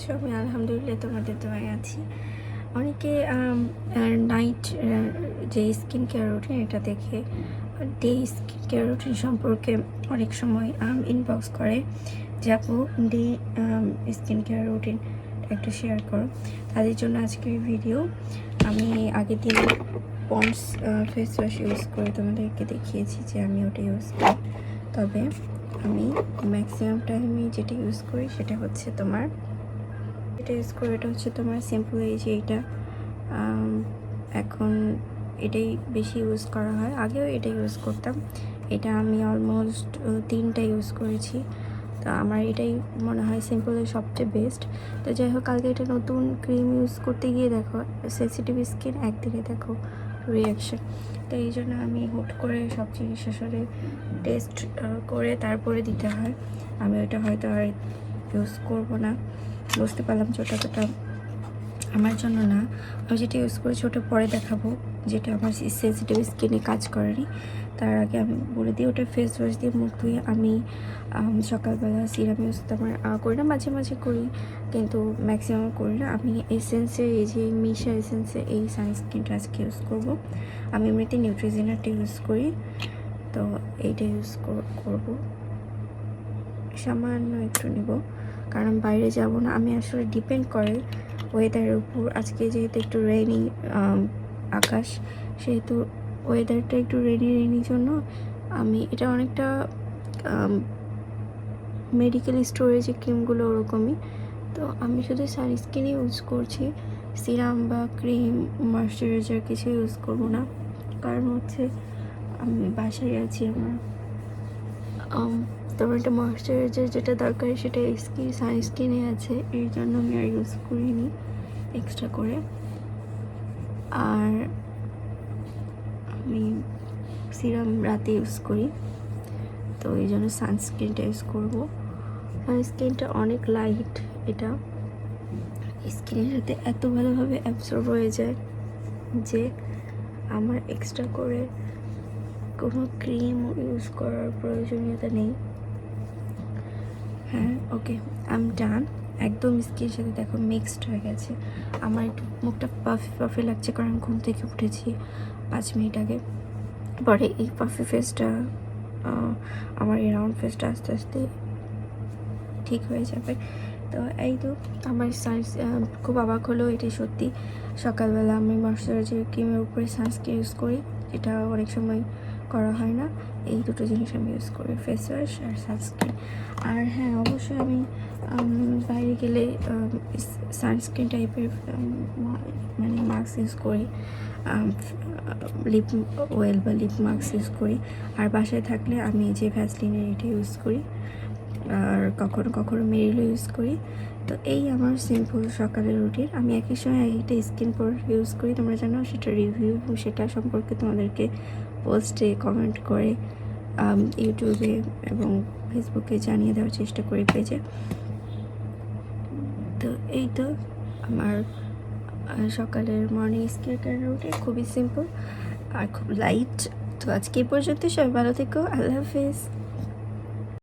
আছো? আমি আলহামদুলিল্লাহ তোমাদের দোয়ায় আছি। অনেকে নাইট যে স্কিন কেয়ার রুটিন এটা দেখে ডে স্কিন কেয়ার রুটিন সম্পর্কে অনেক সময় ইনবক্স করে যে আপু ডে স্কিন কেয়ার রুটিন একটু শেয়ার করো। তাদের জন্য আজকের ভিডিও। আমি আগের দিন পন্ডস ফেস ওয়াশ ইউজ করে তোমাদেরকে দেখিয়েছি যে আমি ওটা ইউজ করি। তবে আমি ম্যাক্সিমাম টাইমে যেটা ইউজ করি সেটা হচ্ছে তোমার সিম্পল এই যে এটা এখন এটাই বেশি ইউজ করা হয়। আগেও এটা ইউজ করতাম। এটা আমি অলমোস্ট 3টা ইউজ করেছি। তো আমার এটাই মনে হয় সিম্পলের সবচেয়ে বেস্ট। তো যাই হোক, কালকে এটা নতুন ক্রিম ইউজ করতে গিয়ে দেখো সেনসিটিভ স্কিন, একদিনে দেখো রিয়াকশন। তো এই জন্য আমি হুট করে সব জিনিস আসলে টেস্ট করে তারপরে দিতে হয়। আমি ওটা হয়তো আর ইউজ করবো না। বুঝতে পারলাম যে ওটা আমার জন্য না। আমি যেটা ইউজ করেছি ওটা পরে দেখাবো, যেটা আমার সেন্সিটিভ স্কিনে কাজ করেনি। তার আগে আমি বলে দিই, ওটা ফেস ওয়াশ দিয়ে মুখ ধুয়ে আমি সকালবেলা সিরাম ইউজ তেমন করি না, মাঝে মাঝে করি, কিন্তু ম্যাক্সিমাম করি না। আমি এসেন্সের এই যে মিশা এসেন্সের এই সানস্ক্রিনটা আজকে ইউজ করবো। আমি এমনিতে নিউট্রিজিনারটা ইউজ করি, তো এইটা ইউজ করবো। সামান্য একটু নিব, কারণ বাইরে যাব না। আমি আসলে ডিপেন্ড করে ওয়েদারের উপর। আজকে যেহেতু একটু রেইনি আকাশ, সেহেতু ওয়েদারটা একটু রেইনি জন্য আমি এটা অনেকটা মেডিকেল স্টোরে যে ক্রিমগুলো ওরকমই। তো আমি শুধু সানস্ক্রিন ইউজ করছি, সিরাম বা ক্রিম ময়শ্চারাইজার কিছু ইউজ করব না। কারণ হচ্ছে আমি বাসায় আছি, আমার তেমন একটা ময়শ্চারাইজার যেটা দরকার সেটা সানস্ক্রিনে আছে, এই জন্য আমি আর ইউজ করিনি এক্সট্রা করে। আর আমি সিরাম রাতে ইউজ করি, তো এই জন্য সানস্ক্রিনটা ইউজ করবো। সানস্ক্রিনটা অনেক লাইট, এটা স্কিনের সাথে এত ভালোভাবে অ্যাবসর্ব হয়ে যায় যে আমার এক্সট্রা করে কোনো ক্রিম ইউজ করার প্রয়োজনীয়তা নেই। হ্যাঁ, ওকে, আমি ডান। একদম স্কিনের সাথে দেখো মিক্সড হয়ে গেছে। আমার একটু মুখটা পাফি লাগছে, কারণ ঘুম থেকে উঠেছি 5 মিনিট আগে। পরে এই পাফি ফেসটা আমার এই রাউন্ড ফেসটা আস্তে আস্তে ঠিক হয়ে যাবে। তো এই তো আমার খুব অবাক হলো, এটাই সত্যি। সকালবেলা আমি ময়শ্চারাইজার ক্রিমের উপরে সানস্ক্রিন ইউজ করি, যেটা অনেক সময় করা হয় না। এই দুটো জিনিস আমি ইউজ করি, ফেস ওয়াশ আর সানস্ক্রিন। আর হ্যাঁ, অবশ্যই আমি বাইরে গেলে সানস্ক্রিন টাইপের মানে মাস্ক ইউজ করি, লিপ অয়েল বা লিপ মাস্ক ইউজ করি। আর বাসায় থাকলে আমি যে ভ্যাসলিনের এটা ইউজ করি, আর কখনো কখনো মেরিলও ইউজ করি। তো এই আমার সিম্পল সকালের রুটিন। আমি একই সময় একটা স্কিন প্রোডাক্ট ইউজ করি, তোমরা জানো, সেটা রিভিউ এবং সেটা সম্পর্কে তোমাদেরকে পোস্টে কমেন্ট করে ইউটিউবে এবং ফেসবুকে জানিয়ে দেওয়ার চেষ্টা করি পেজে। তো এই তো আমার সকালের মর্নিং স্কিন কেয়ার রুটিন খুবই সিম্পল আর খুব লাইট। তো আজকে এই পর্যন্ত, সবাই ভালো থেকো, আল্লাহ হাফেজ।